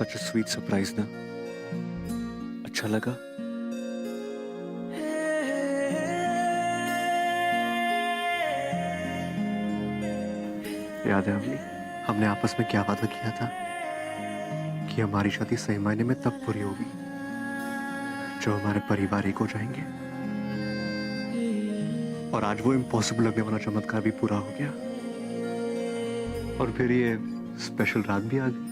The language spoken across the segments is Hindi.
such a sweet surprise ना. अच्छा लगा. याद है अवनी, हमने आपस में क्या वादा किया था कि हमारी शादी सही मायने में तब पूरी होगी जो हमारे परिवार एक हो जाएंगे. और आज वो इम्पॉसिबल लगने वाला चमत्कार भी पूरा हो गया. और फिर ये स्पेशल रात भी आ गई.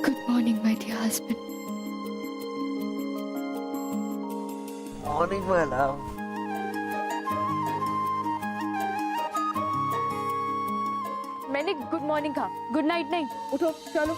Good morning, my dear husband. Morning, my love. मैंने गुड मॉर्निंग कहा, गुड नाइट नहीं. उठो, चलो.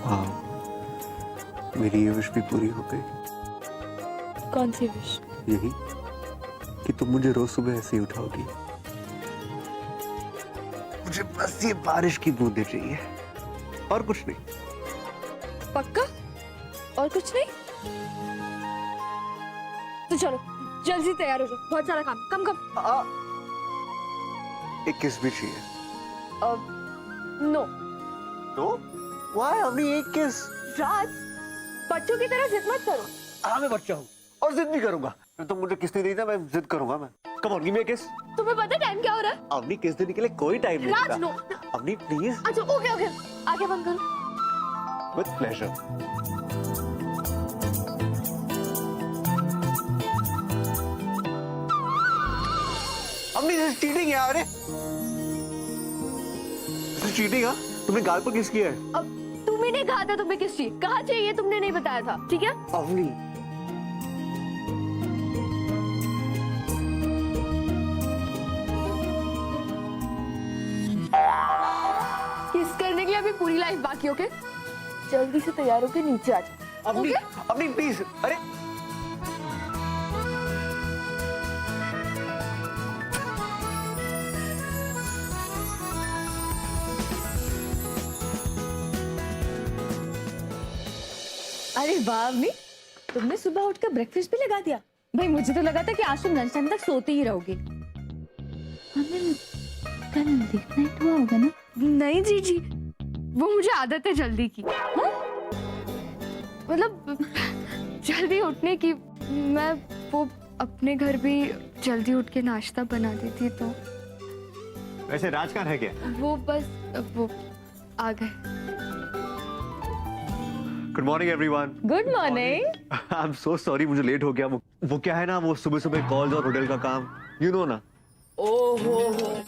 वाह, मेरी ये विश भी पूरी हो गई. कौन सी विश? यही कि तुम मुझे रोज सुबह ऐसे ही उठाओगी. मुझे बस ये बारिश की बूंदें चाहिए और कुछ नहीं. पक्का? और कुछ नहीं? तो चलो, जल्दी तैयार हो जाओ. बहुत सारा काम. कम कम. एक किस भी चाहिए. नो. तो वाई अभी एक किस? राज, बच्चों की तरह जिद मत करो. हाँ, मैं बच्चा हूँ और जिद नहीं करूंगा. तुम मुझे किस नहीं दी ना, मैं जिद करूंगा. मैं कम ऑन, गिव मी अ किस. तुम्हें पता है टाइम क्या हो रहा है? अवनी, किस देने के लिए कोई टाइम नहीं. राज, नो. अवनी प्लीज। अच्छा ओके ओके, आगे बंद करो। With pleasure. Avani this is cheating यार। This is cheating. हाँ, तुमने गाल पर किस किया है? अब तुम ही ने कहा था तुम्हें किस चीज कहा चाहिए, तुमने नहीं बताया था, ठीक है? अवनी किस करने के लिए अभी पूरी लाइफ बाकी, ओके? जल्दी से तैयार होके नीचे आ जाओ। अवनी अवनी प्लीज। अरे अरे वाह अवनी, तुमने सुबह उठकर ब्रेकफास्ट भी लगा दिया। भाई मुझे तो लगा था कि आज तुम लंच टाइम तक सोती ही रहोगी। हमें कल लेट नाइट हुआ होगा ना? नहीं जी जी, वो मुझे आदत है जल्दी की। हाँ? मतलब जल्दी उठने की। मैं वो अपने घर भी जल्दी उठ के नाश्ता बना देती तो। वैसे राज कहाँ है क्या? वो बस वो आ गए। Good morning everyone. Good morning. I am so sorry, मुझे लेट हो गया। वो क्या है ना, वो सुबह सुबह कॉल्स और होटल का काम, यू नो ना। ओहो हो।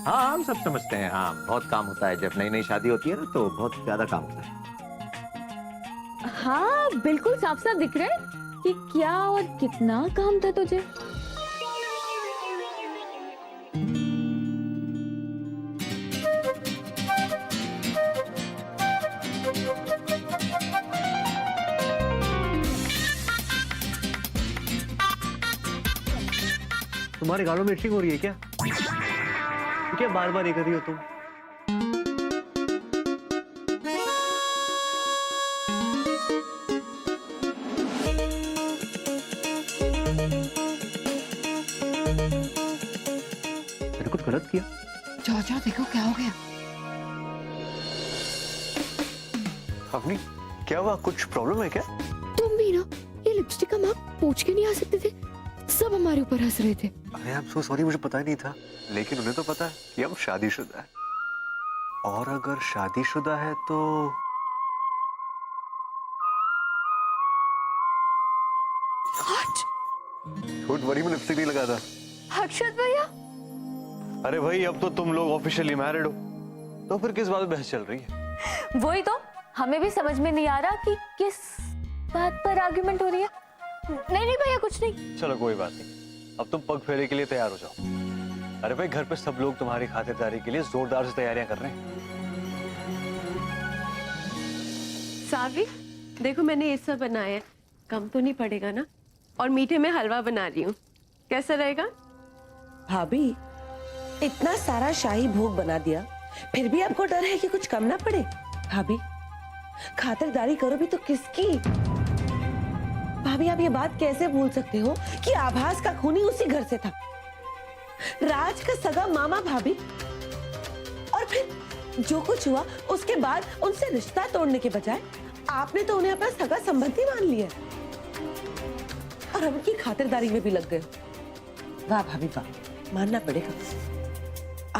हाँ हम सब समझते हैं। हाँ बहुत काम होता है, जब नई नई शादी होती है ना तो बहुत ज्यादा काम होता है। हाँ बिल्कुल साफ साफ दिख रहा है कि क्या और कितना काम था तुझे। तुम्हारे गालों में इचिंग हो रही है क्या? क्या बार बार ये कर रही हो तुम? मैंने कुछ गलत किया? जाओ जाओ देखो क्या हो गया। अवनी क्या हुआ, कुछ प्रॉब्लम है क्या? तुम भी ना ये लिपस्टिक का मार्क पोंछ के नहीं आ सकते थे, सब हमारे ऊपर हंस रहे थे। अरे आई एम सो सॉरी, मुझे पता ही नहीं था। लेकिन उन्हें तो पता है कि हम शादीशुदा है, और अगर शादीशुदा है तो डोंट वरी, मैं लिपस्टिक नहीं लगा था। अक्षत भैया, अरे भाई अब तो तुम लोग ऑफिशियली मैरिड हो, तो फिर किस बात पे बहस चल रही है? वही तो हमें भी समझ में नहीं आ रहा कि किस बात पर आर्गुमेंट हो रही है। नहीं नहीं भैया कुछ नहीं। चलो कोई बात नहीं, अब तुम पग फेरे के लिए तैयार हो जाओ। अरे भाई घर पे सब लोग तुम्हारी खातिरदारी के लिए जोरदार से तैयारियां कर रहे हैं। सावी देखो मैंने ये सब बनाया है, कम तो नहीं पड़ेगा ना? और मीठे में हलवा बना रही हूँ, कैसा रहेगा? भाभी इतना सारा शाही भोग बना दिया, फिर भी आपको डर है कि कुछ कम ना पड़े? भाभी खातिरदारी करो भी तो किसकी? भाभी आप ये बात कैसे भूल सकते हो कि आभास का खूनी उसी घर से था, राज का सगा मामा भाभी। और फिर जो कुछ हुआ उसके बाद उनसे रिश्ता तोड़ने के बजाय आपने तो उन्हें अपना सगा संबंधी मान लिया और अब उनकी खातिरदारी में भी लग गए। वाह भाभी वाह, मानना पड़ेगा,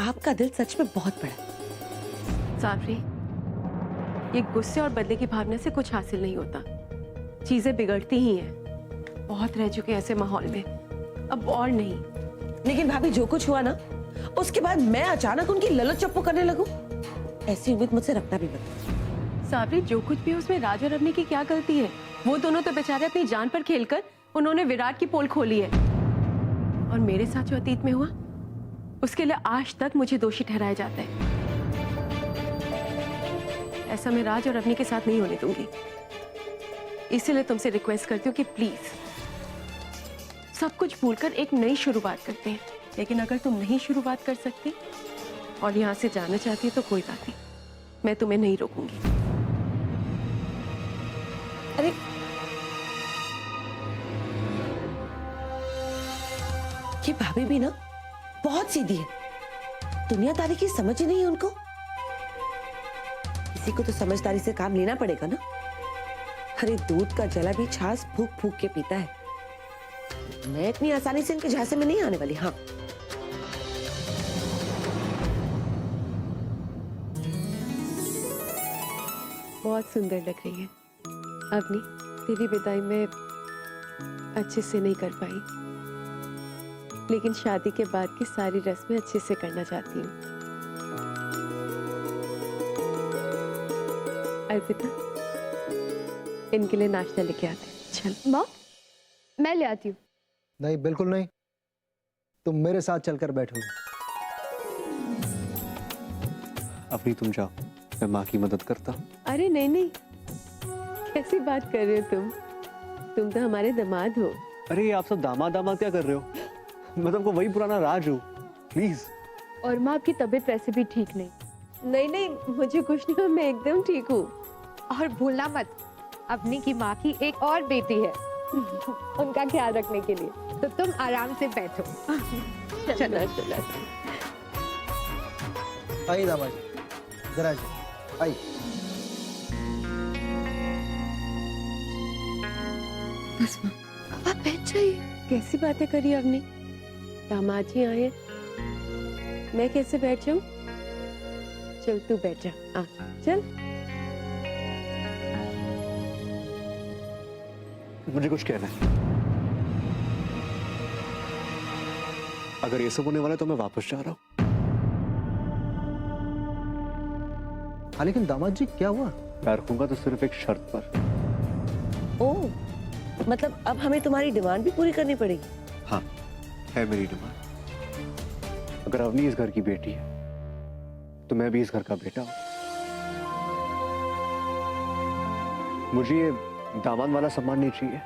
आपका दिल सच में बहुत बड़ा। सावरी ये गुस्से और बदले की भावना से कुछ हासिल नहीं होता, चीजें बिगड़ती ही हैं। बहुत रह चुके ऐसे माहौल में, अब और नहीं। लेकिन भाभी जो कुछ हुआ ना उसके बाद मैं अचानक उनकी ललच चप्पू करने लगूं, ऐसी उम्मीद मुझसे रखना भी मत। सावरी जो कुछ भी उसमें राज और अवनी की क्या गलती है? वो दोनों तो बेचारे अपनी जान पर खेलकर उन्होंने विराट की पोल खोली है, और मेरे साथ जो अतीत में हुआ उसके लिए आज तक मुझे दोषी ठहराया जाता है। ऐसा मैं राज और अवनी के साथ नहीं होने दूंगी, इसलिए तुमसे रिक्वेस्ट करती हूँ कि प्लीज सब कुछ भूलकर एक नई शुरुआत करते हैं। लेकिन अगर तुम नहीं शुरुआत कर सकती और यहाँ से जाना चाहती है तो कोई बात नहीं, मैं तुम्हें नहीं रोकूंगी। अरे ये भाभी भी ना बहुत सीधी है, दुनियादारी की समझ ही नहीं है उनको। किसी को तो समझदारी से काम लेना पड़ेगा ना। अरे दूध का जला भी छाछ फूक फूक के पीता है, मैं इतनी आसानी से इनके झांसे में नहीं आने वाली। हाँ बहुत सुंदर लग रही है। अवनी, तेरी विदाई में अच्छे से नहीं कर पाई, लेकिन शादी के बाद की सारी रस्में अच्छे से करना चाहती हूँ। अर्पिता, इनके लिए नाश्ता लेके आते हैं। चल। माँ, मैं ले आती हूँ। नहीं, बिल्कुल नहीं। तुम मेरे साथ चलकर बैठोगे। अपनी तुम जाओ, मैं माँ की मदद करता हूँ। अरे नहीं नहीं, कैसी बात कर रहे हो तुम? तुम तो हमारे दामाद हो। अरे आप सब दामाद दामाद क्या कर रहे हो? मैं तुमको वही पुराना राज हूँ, प्लीज। और माँ, आपकी तबीयत वैसे भी ठीक नहीं। नहीं नहीं, मुझे कुछ नहीं, मैं एकदम ठीक हूँ। और भूलना मत, अपनी की माँ की एक और बेटी है उनका ख्याल रखने के लिए, तो तुम आराम से बैठो। चला चला। आइए दामाद जी, जरा आइए। बस माँ, आप बैठ जाइए। कैसी बातें करी अवनी? दामाद जी आए, मैं कैसे बैठ जाऊं? चल तू बैठ जा। आ, चल। मुझे कुछ कहना है। अगर ये सब होने वाला है तो मैं वापस जा रहा हूँ। हाँ, लेकिन दामाद जी क्या हुआ? मैं रखूंगा तो सिर्फ एक शर्त पर। ओह, मतलब अब हमें तुम्हारी डिमांड भी पूरी करनी पड़ेगी। हाँ, है मेरी डिमांड। अगर अवनी इस घर की बेटी है तो मैं भी इस घर का बेटा हूं। मुझे ये दामाद वाला सम्मान नहीं चाहिए,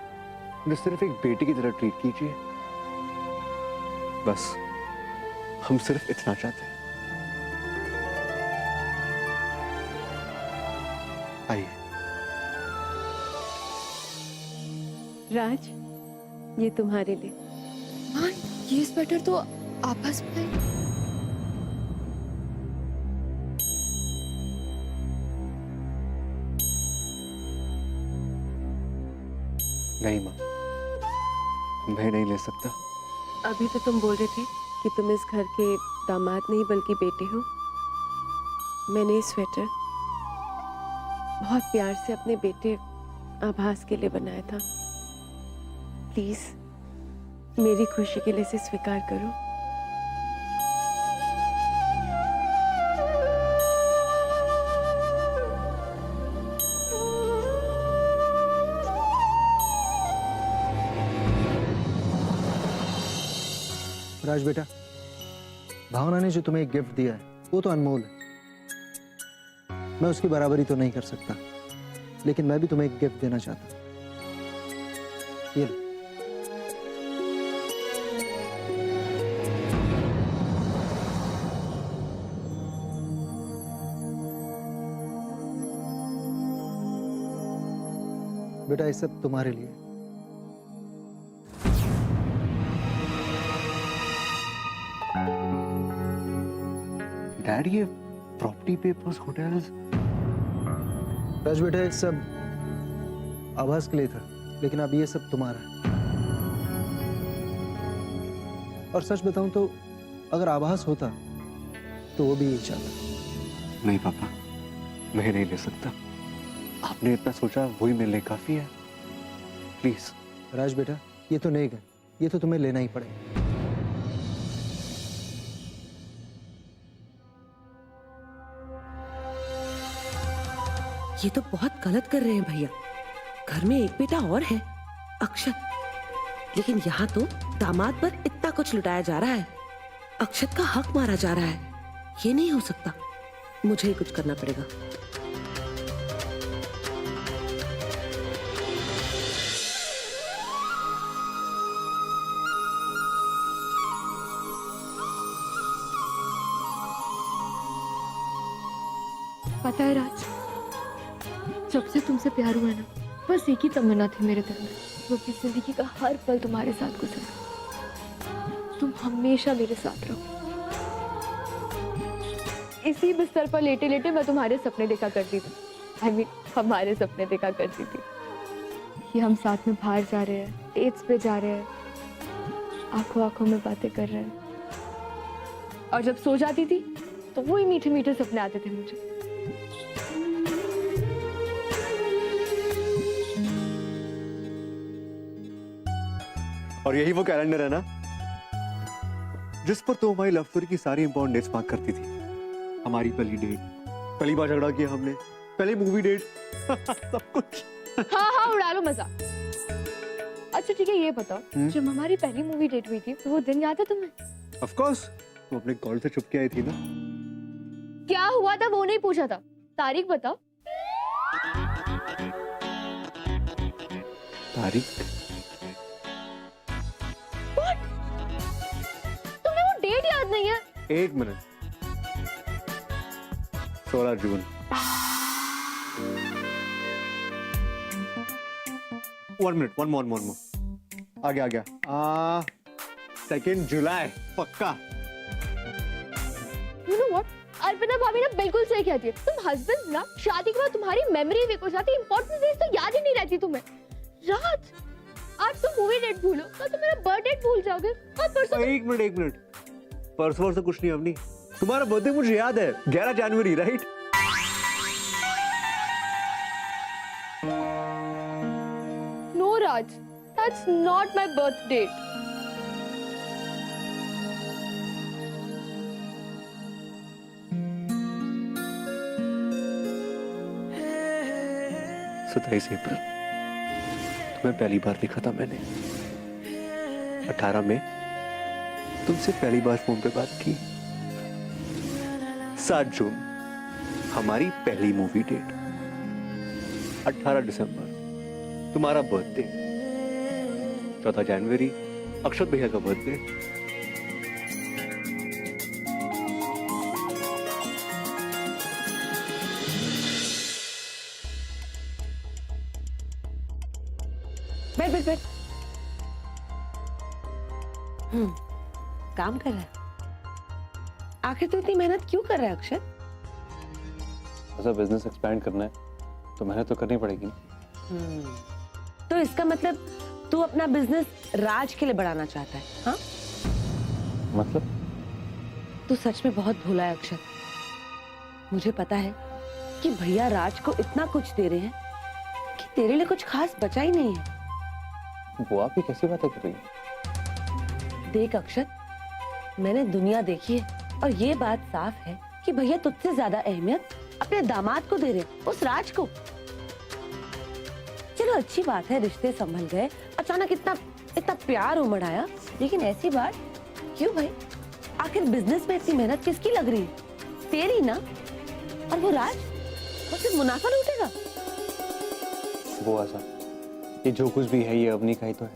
मुझे सिर्फ एक बेटी की तरह ट्रीट कीजिए। बस हम सिर्फ इतना चाहते हैं। आइए। राज, ये तुम्हारे लिए। माँ, ये स्वेटर तो आपस में। नहीं माँ, मैं नहीं ले सकता। अभी तो तुम बोल रहे थे कि तुम इस घर के दामाद नहीं बल्कि बेटे हो। मैंने ये स्वेटर बहुत प्यार से अपने बेटे आभास के लिए बनाया था। प्लीज मेरी खुशी के लिए इसे स्वीकार करो। राज बेटा, भावना ने जो तुम्हें एक गिफ्ट दिया है वो तो अनमोल है। मैं उसकी बराबरी तो नहीं कर सकता, लेकिन मैं भी तुम्हें एक गिफ्ट देना चाहता हूं। ये लो। बेटा, ये सब तुम्हारे लिए। डैड, ये प्रॉपर्टी पेपर्स, होटल्स। राज बेटा, ये सब आभास के लिए था, लेकिन अब ये सब तुम्हारा है। और सच बताऊं तो अगर आभास होता तो वो भी यही चाहता। नहीं पापा, मैं नहीं ले सकता। आपने इतना सोचा, वही मेरे लिए काफी है। प्लीज। राज बेटा, ये तो नहीं गए, ये तो तुम्हें लेना ही पड़ेगा। ये तो बहुत गलत कर रहे हैं भैया। घर में एक बेटा और है, अक्षत, लेकिन यहाँ तो दामाद पर इतना कुछ लुटाया जा रहा है। अक्षत का हक मारा जा रहा है। ये नहीं हो सकता, मुझे ही कुछ करना पड़ेगा। पता है राज, जब से तुमसे प्यार हुआ ना, बस एक ही तमन्ना थी मेरे दिल में, वो कि जिंदगी का हर पल तुम्हारे साथ गुजरे। तुम हमेशा मेरे साथ रहो। इसी बिस्तर पर लेटे लेटे मैं तुम्हारे सपने देखा करती थी। I mean, हमारे सपने देखा करती थी कि हम साथ में बाहर जा रहे हैं, डेट्स पे जा रहे हैं, आंखों आंखों में बातें कर रहे हैं। और जब सो जाती थी तो वही मीठे मीठे सपने आते थे मुझे। और यही वो कैलेंडर है ना जिस पर तो हमारी लव स्टोरी की सारी इंपॉर्टेंट डेट्स मार्क करती थी। हमारी पहली डेट, पहली बार झगड़ा किया हमने, पहली मूवी डेट, सब कुछ। हाँ हाँ उड़ा लो मजा। अच्छा ठीक है, ये बताओ जब हमारी पहली मूवी डेट हुई थी तो वो दिन याद है तुम्हें? ऑफ कोर्स, तुम अपने कॉल से चुप के आई थी ना। क्या हुआ था वो नहीं पूछा था, तारीख बताओ। तारीख? तुम्हें वो डेट याद नहीं है? एक मिनट, 16 जून। One minute, one more. आ गया 2 जुलाई पक्का। You know what? अर्पिता भाभी ने बिल्कुल सही कहती है। तुम हस्बैंड ना, शादी के बाद तुम्हारी मेमोरी वीक हो जाती है, इंपॉर्टेंट डेट्स तो याद ही नहीं रहती तुम्हें। राज, आज तुम मूवी डेट भूलो, कल तुम मेरा बर्थडे भूल जाओगे, और परसों एक मिनट, परसों से कुछ नहीं अवनी। तुम्हारा बर्थडे मुझे याद है, 11 जनवरी, right? No Raj, that's not my birth date. सत्ताईस अप्रैल तुम्हें पहली बार देखा था मैंने। 18 मई तुमसे पहली बार फोन पे बात की। 7 जून हमारी पहली मूवी डेट। 18 दिसंबर तुम्हारा बर्थडे। 14 जनवरी अक्षत भैया का बर्थडे। बैठ। काम कर रहा है। आखिर तो इतनी मेहनत क्यों कर रहा है अक्षत? ऐसा बिजनेस एक्सपैंड करना है तो मेहनत तो करनी पड़ेगी। तो इसका मतलब तू अपना बिजनेस राज के लिए बढ़ाना चाहता है? हाँ, मतलब तू सच में बहुत भोला है अक्षत। मुझे पता है कि भैया राज को इतना कुछ दे रहे हैं कि तेरे लिए कुछ खास बचा ही नहीं है। वो आप ही कैसी बातें कर रही हैं? देख अक्षत, मैंने दुनिया देखी है और ये बात साफ है कि भैया तुझसे ज्यादा अहमियत अपने दामाद को दे रहे, उस राज को। चलो अच्छी बात है, रिश्ते संभल गए, अचानक इतना प्यार उमड़ आया, लेकिन ऐसी बात क्यों भाई? आखिर बिजनेस में इतनी मेहनत किसकी लग रही है? तेरी ना। और वो राज, वो सिर्फ मुनाफा लूटेगा। वो ऐसा, ये जो कुछ भी है ये अवनी का ही तो है।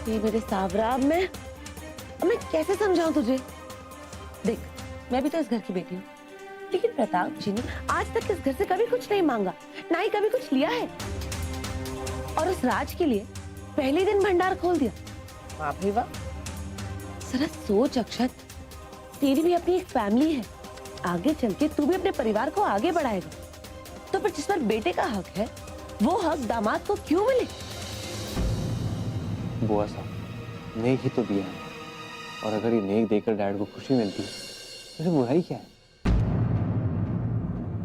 ये मेरे सावरा, मैं कैसे समझाऊं तुझे? देख, मैं भी तो इस घर की बेटी हूँ, लेकिन प्रताप जी ने आज तक इस घर से कभी कुछ नहीं मांगा, ना ही कभी कुछ लिया है। और उस राज के लिए पहले दिन भंडार खोल दिया। वाह भाई वाह। जरा सोच अक्षत, तेरी भी अपनी एक फैमिली है, आगे चल के तू भी अपने परिवार को आगे बढ़ाएगा, तो फिर जिस पर बेटे का हक है वो हक दामाद को क्यों मिले? वो ऐसा नेक ही तो दिया है, और अगर ये नेक देकर डैड को खुशी मिलती है तो इसे बुराई क्या है?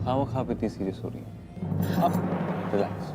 खामखा इतनी सीरियस हो रही है। अब रिलैक्स।